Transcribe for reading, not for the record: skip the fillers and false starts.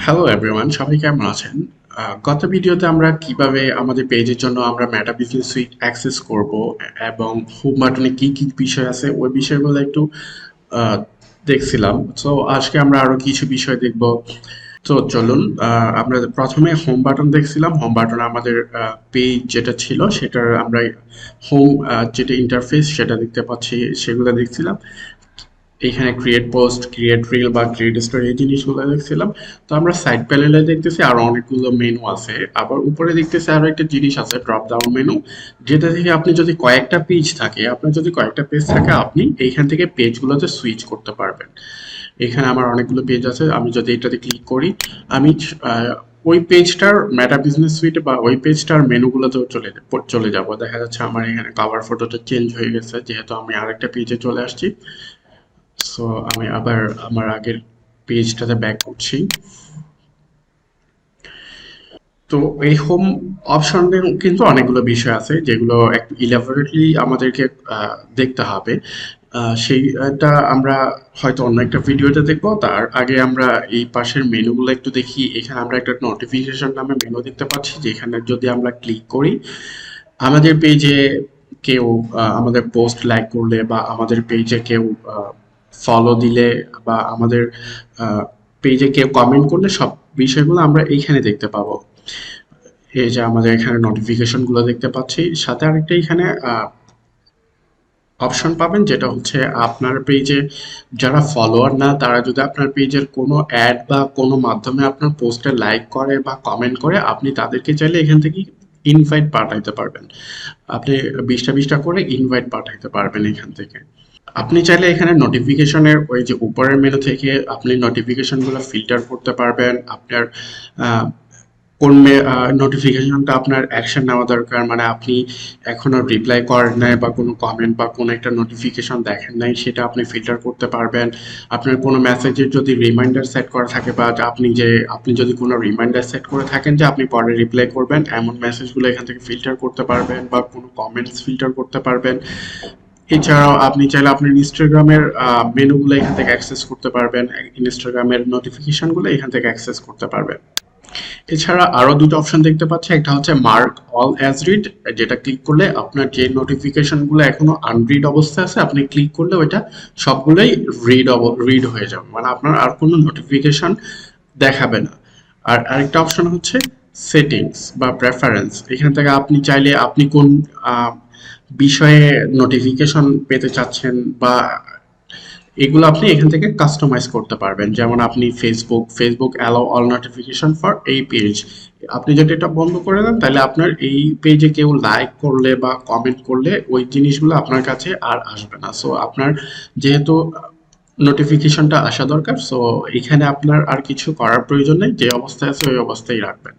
Hello everyone, সবাই কেমন আছেন? গত ভিডিওতে আমরা কিভাবে আমাদের পেজের জন্য আমরা মেটা বিজনেস সুইট অ্যাক্সেস করব এবং হোম বাটনে কি কি বিষয় আছে ওই বিষয়গুলো একটু আহ, দেখছিলাম। তো আজকে আমরা আরো কিছু বিষয় দেখব। তো চলুন, আমরা প্রথমে হোম বাটন দেখছিলাম। হোম বাটনে আমাদের পেজ যেটা ছিল সেটার আমরা হোম যেটা ইন্টারফেস সেটা দেখতে পাচ্ছি, সেগুলো দেখছিলাম। এখানে ক্রিয়েট পোস্ট, ক্রিয়েট রিল বা ক্রিয়েট স্টোরি এই জিনিসগুলো দেখছিলাম। তো আমরা সাইড প্যানেলে দেখতেছি আরো অনেকগুলো মেনু আছে। আবার উপরে দেখতেছি আরো একটা জিনিস আছে, ড্রপ ডাউন মেনু, যেটা থেকে আপনি যদি কয়েকটা পেজ থাকে, আপনার যদি কয়েকটা পেজ থাকে, আপনি এইখান থেকে পেজগুলোতে সুইচ করতে পারবেন। এখানে আমার অনেকগুলো পেজ আছে। আমি যদি এটাতে ক্লিক করি, আমি ওই পেজটার মেটা বিজনেস সুইটে বা ওই পেজটার মেনুগুলোতেও চলে যাব। দেখা যাচ্ছে আমার এখানে কভার ফটোটা চেঞ্জ হয়ে গেছে, যেহেতু আমি আরেকটা পেজে চলে আসছি। সো আমি আবার আমার আগের পেজটাতে ব্যাক করছি। তো এই হোম অপশনে কিন্তু অনেকগুলো বিষয় আছে যেগুলো একটু ইলাবোরেটলি আমাদেরকে দেখতে হবে। সেইটা আমরা হয়তো অন্য একটা ভিডিওতে দেখবো। তার আগে আমরা এই পাশের মেনুগুলো একটু দেখি। এখানে আমরা একটা নোটিফিকেশন নামে মেনু দেখতে পাচ্ছি, যেখানে যদি আমরা ক্লিক করি, আমাদের পেজে কেউ আমাদের পোস্ট লাইক করলে বা আমাদের পেজে কেউ ফলো দিলে বা আমাদের পেজে কেউ কমেন্ট করলে সব বিষয়গুলো আমরা এইখানে দেখতে পাবো। এই যে আমাদের এখানে নোটিফিকেশন গুলো দেখতে পাচ্ছি, সাথে আরেকটা এখানে অপশন পাবেন, যেটা হচ্ছে আপনার পেজে যারা ফলোয়ার না, তারা যদি আপনার পেজের কোনো অ্যাড বা কোনো মাধ্যমে আপনার পোস্টে লাইক করে বা কমেন্ট করে, আপনি তাদেরকে চাইলে এখান থেকে ইনভাইট পাঠাইতে পারবেন। আপনি 20টা করে ইনভাইট পাঠাইতে পারবেন এখান থেকে। আপনি চাইলে এখানে নোটিফিকেশনের ওই যে উপরের মেনু থেকে আপনি নোটিফিকেশনগুলো ফিল্টার করতে পারবেন। আপনার আহ, কোন নোটিফিকেশনটা আপনার অ্যাকশন নেওয়া দরকার, মানে আপনি এখনো রিপ্লাই করেন নাই বা কোনো কমেন্ট বা কোনো একটা নোটিফিকেশন দেখেন নাই, সেটা আপনি ফিল্টার করতে পারবেন। আপনার কোনো মেসেজের যদি রিমাইন্ডার সেট করা থাকে বা আপনি যদি কোনো রিমাইন্ডার সেট করে থাকেন যে আপনি পরে রিপ্লাই করবেন, এমন মেসেজগুলো এখান থেকে ফিল্টার করতে পারবেন বা কোনো কমেন্টস ফিল্টার করতে পারবেন। এছাড়াও আপনি চাইলে আপনার ইনস্টাগ্রামের মেনুগুলো এখান থেকে অ্যাক্সেস করতে পারবেন। ইনস্টাগ্রামের নোটিফিকেশনগুলো এখান থেকে অ্যাক্সেস করতে পারবেন। এছাড়া আরো দুটো অপশন দেখতে পাচ্ছি, একটা হচ্ছে মার্ক অল অ্যাজ রিড, যেটা ক্লিক করলে আপনার যে নোটিফিকেশন গুলো এখনো আনরিড অবস্থায় আছে, আপনি ক্লিক করলে ওইটা সবগুলোই রিড হয়ে যাবে, মানে আপনার আর কোনো নোটিফিকেশন দেখাবে না। আর আরেকটা অপশন হচ্ছে সেটিংস বা প্রেফারেন্স। এখান থেকে আপনি চাইলে আপনি কোন আহ, বিষয়ে নোটিফিকেশন পেতে চাচ্ছেন বা এগুলো আপনি এখান থেকে কাস্টমাইজ করতে পারবেন। যেমন আপনি Facebook allow all notification for এই পেজ, আপনি যদি এটা বন্ধ করে দেন, তাহলে আপনার এই পেজে কেউ লাইক করলে বা কমেন্ট করলে ওই জিনিসগুলো আপনার কাছে আর আসবে না। সো আপনার যেহেতু নোটিফিকেশনটা আসা দরকার, সো এখানে আপনার আর কিছু করার প্রয়োজন নেই, যে অবস্থায় আছে ওই অবস্থায় রাখবেন।